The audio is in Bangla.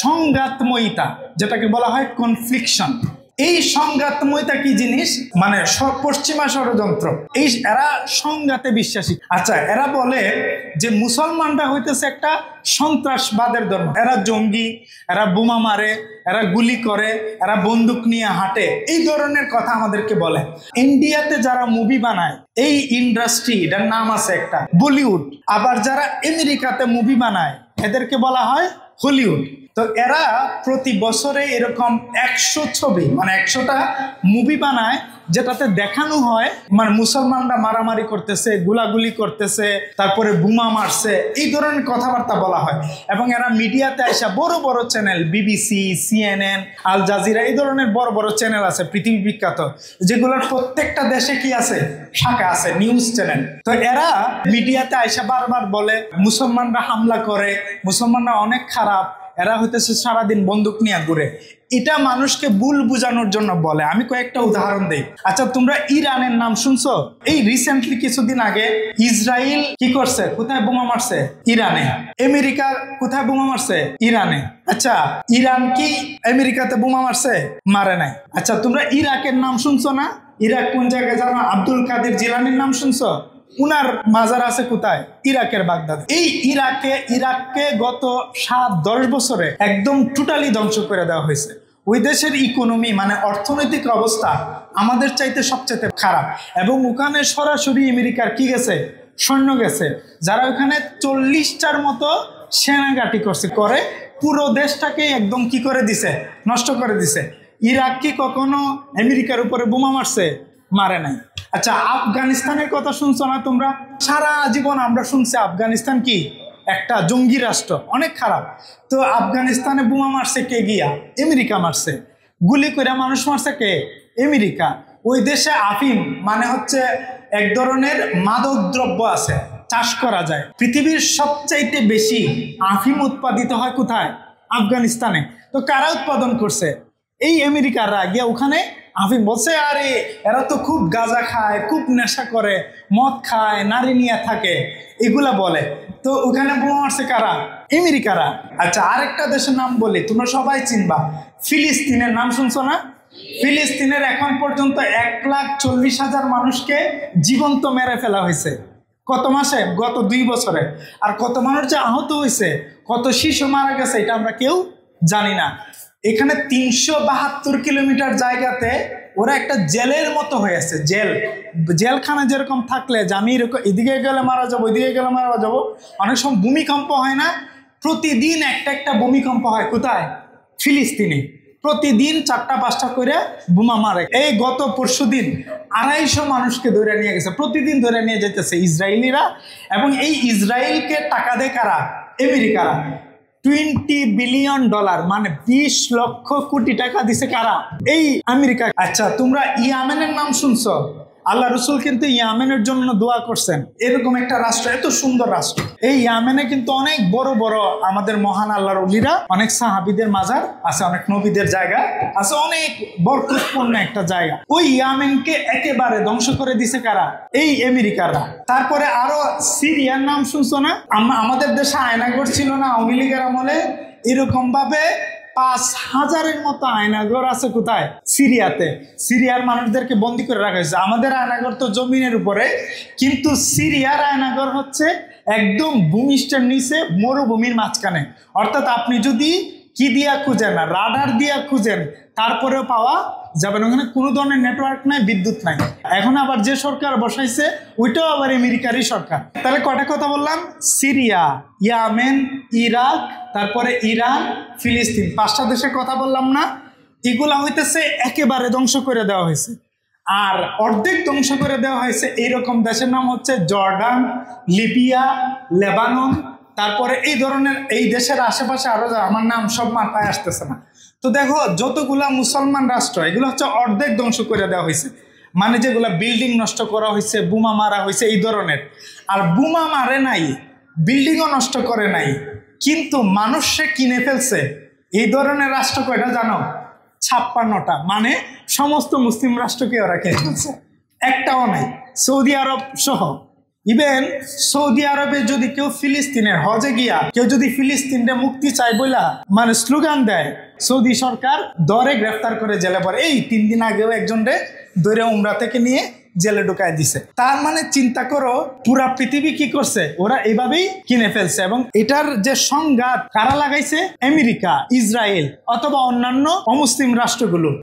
সংঘাতময়িতা, যেটাকে বলা হয় কনফ্লিকশন। এই সংঘাতময়িতা কি জিনিস? মানে পশ্চিমা ষড়যন্ত্র। এরা সংঘাতে বিশ্বাসী। আচ্ছা, এরা বলে যে মুসলমানরা হইতেছে একটা সন্ত্রাসবাদের ধর্ম, এরা জঙ্গি, এরা বোমা মারে, এরা গুলি করে, এরা বন্দুক নিয়ে হাঁটে, এই ধরনের কথা আমাদেরকে বলে। ইন্ডিয়াতে যারা মুভি বানায়, এই ইন্ডাস্ট্রি, এটার নাম আছে একটা বলিউড। আবার যারা আমেরিকাতে মুভি বানায়, এদেরকে বলা হয় হলিউড। তো এরা প্রতি বছরে এরকম 100 ছবি, মানে 100টা মুভি বানায়, যেটাতে দেখানো হয় মানে মুসলমানরা মারামারি করতেছে, গুলাগুলি করতেছে, তারপরে বোমা মারছে, এই ধরনের কথাবার্তা বলা হয়। এবং এরা মিডিয়াতে আসা বড় বড় channel, BBC, CNN, Al Jazeera, এই ধরনের বড় বড় চ্যানেল আছে পৃথিবী বিখ্যাত, যেগুলোর প্রত্যেকটা দেশে কি আছে, শাখা আছে, নিউজ চ্যানেল। তো এরা মিডিয়াতে আসা বারবার বলে মুসলমানরা হামলা করে, মুসলমানরা অনেক খারাপ, এরা হইতেছে সারাদিন বন্দুক নিয়ে ঘুরে। এটা মানুষকে ভুল বুঝানোর জন্য বলে। আমি কয়েকটা উদাহরণ দেই। আচ্ছা, তোমরা ইরানের নাম শুনছো? এই রিসেন্টলি কিছুদিন আগে ইসরায়েল কি করছে? কোথায় বোমা মারছে? ইরানে। আমেরিকা কোথায় বোমা মারছে? ইরানে। আচ্ছা, ইরান কি আমেরিকাতে বোমা মারছে? মারে নাই। আচ্ছা, তোমরা ইরাকের নাম শুনছো না? ইরাক কোন জায়গায় জানো? আব্দুল কাদের জিলানির নাম শুনছো? উনার মাজার আছে কোথায়? ইরাকের বাগদাদ। এই ইরাককে গত 7-10 বছরে একদম টোটালি ধ্বংস করে দেওয়া হয়েছে। ওই দেশের ইকোনমি, মানে অর্থনৈতিক অবস্থা আমাদের চাইতে সবচেয়ে খারাপ। এবং ওখানে সরাসরি আমেরিকার কি গেছে? সৈন্য গেছে, যারা ওখানে 40টার মতো সেনাঘাঁটি করে পুরো দেশটাকে একদম কি করে দিছে? নষ্ট করে দিছে। ইরাক কি কখনো আমেরিকার উপরে বোমা মারছে? মারে নাই। আচ্ছা, আফগানিস্তানের কথা শুনছো না তোমরা? সারা জীবন আমরা শুনছি আফগানিস্তান কি একটা জঙ্গি রাষ্ট্র, অনেক খারাপ। তো আফগানিস্তানে বোমা মারছে কে? গিয়া আমেরিকা মারছে। গুলি করে মানুষ মারছে কে? আমেরিকা। ওই দেশে আফিম মানে হচ্ছে এক ধরনের মাদক দ্রব্য আছে, চাষ করা যায়। পৃথিবীর সবচাইতে বেশি আফিম উৎপাদিত হয় কোথায়? আফগানিস্তানে। তো কারা উৎপাদন করছে? এই আমেরিকাররা গিয়া ওখানে আফিম বলছে, আরে এরা তো খুব গাঁজা খায়, খুব নেশা করে, মদ খায়, নারী নিয়ে থাকে, এগুলা বলে। তো ওখানে বোমা মারছে কারা? আমেরিকারা। আচ্ছা, আরেকটা দেশের নাম বলি, তোমরা সবাই চিনবা, ফিলিস্তিনের নাম শুনছো না? ফিলিস্তিনের এখন পর্যন্ত 1,40,000 মানুষকে জীবন্ত মেরে ফেলা হয়েছে। কত মাসে? গত 2 বছরে। আর কত মানুষ যে আহত হয়েছে, কত শিশু মারা গেছে, এটা আমরা কেউ জানি না। এখানে 372 কিলোমিটার জায়গাতে ওরা একটা জেলের মতো হয়েছে। জেলখানা যেরকম থাকলে যে আমি এরকম এদিকে গেলে মারা যাবো, ওইদিকে গেলে মারা যাবো, অনেক সময় ভূমিকম্প হয় না? প্রতিদিন একটা ভূমিকম্প হয়। কোথায়? ফিলিস্তিনে। প্রতিদিন 4টা-5টা করে বোমা মারে। এই গত পরশুদিন 250 মানুষকে ধরে নিয়ে গেছে, প্রতিদিন ধরে নিয়ে যেতেছে ইসরায়েলিরা। এবং এই ইসরায়েলকে টাকা দেয় কারা? আমেরিকারা। $20 বিলিয়ন, মানে 20 লক্ষ কোটি টাকা দিছে কারা? এই আমেরিকা। আচ্ছা, তোমরা ইয়ামেনের নাম শুনছো? আল্লাহ রসুল কিন্তু ইয়ামেনের জন্য দোয়া করছেন। এরকম একটা রাষ্ট্র, এত সুন্দর রাষ্ট্র। এই ইয়ামেনে কিন্তু অনেক বড় বড় আমাদের মহান আল্লাহর ওলিরা, অনেক সাহাবীদের মাজার আছে, অনেক নবীদের জায়গা আছে, অনেক বরকতপূর্ণ একটা জায়গা। ওই ইয়ামেনকে একেবারে ধ্বংস করে দিছে কারা? এই আমেরিকারা। তারপরে আরো সিরিয়ার নাম শুনছো না? আমাদের দেশে আয়নাঘর ছিল না আওয়ামী লীগের আমলে? এরকম ভাবে 5,000-এর মতো আয়নাঘর আছে কোথায়? সিরিয়াতে। সিরিয়ার মানুষদেরকে বন্দী করে রাখা হয়েছে। আমাদের আয়নাঘর তো জমিনের উপরে, কিন্তু সিরিয়ার আয়নাঘর হচ্ছে একদম ভূমিষ্ঠের নিচে, মরুভূমির মাঝখানে। অর্থাৎ আপনি যদি কি দিয়া খুঁজেন, রাডার দিয়া খুঁজেন, তারপরেও পাওয়া যাবে না। ওখানে কোনো ধরনের নেটওয়ার্ক নাই, বিদ্যুৎ নাই। এখন আবার যে সরকার বসাইছে ওইটাও আবার আমেরিকারই সরকার। তাহলে কটা কথা বললাম? সিরিয়া, ইয়ামেন, ইরাক, তারপরে ইরান, ফিলিস্তিন, 5টা দেশের কথা বললাম না? এগুলা হইতেছে একেবারে ধ্বংস করে দেওয়া হয়েছে। আর অর্ধেক ধ্বংস করে দেওয়া হয়েছে এইরকম দেশের নাম হচ্ছে জর্ডান, লিবিয়া, লেবানন। তারপরে এই ধরনের এই দেশের আশেপাশে আরো, আমার নাম সব মাথায় আসতেছে না। তো দেখো, যতগুলা মুসলমান রাষ্ট্র, এগুলো হচ্ছে অর্ধেক ধ্বংস করে দেওয়া হয়েছে। মানে যেগুলা বিল্ডিং নষ্ট করা হয়েছে, বোমা মারা হয়েছে, এই ধরনের। আর বোমা মারে নাই, বিল্ডিংও নষ্ট করে নাই, কিন্তু মানুষ সে কিনে ফেলছে। এই ধরনের রাষ্ট্র কয়টা জানো? 56টা। মানে সমস্ত মুসলিম রাষ্ট্রকে ওরা কিনে ফেলছে, একটাও নাই, সৌদি আরব সহ। ইভেন সৌদি আরবে যদি কেউ ফিলিস্তিনের হজে গিয়া কেউ যদি ফিলিস্তিনরে মুক্তি চায় বইলা মানে স্লোগান দেয়, সৌদি সরকার ধরে গ্রেফতার করে জেলে পড়ে। এই 3 দিন আগেও একজনরে ধরে উমরা থেকে নিয়ে জেলে ঢুকায় দিছে। তার মানে চিন্তা করো পুরা পৃথিবী কি করছে, ওরা এভাবেই কিনে ফেলছে। এবং এটার যে সংঘাত কারা লাগাইছে, আমেরিকা, ইসরায়েল অথবা অন্যান্য অমুসলিম রাষ্ট্রগুলো।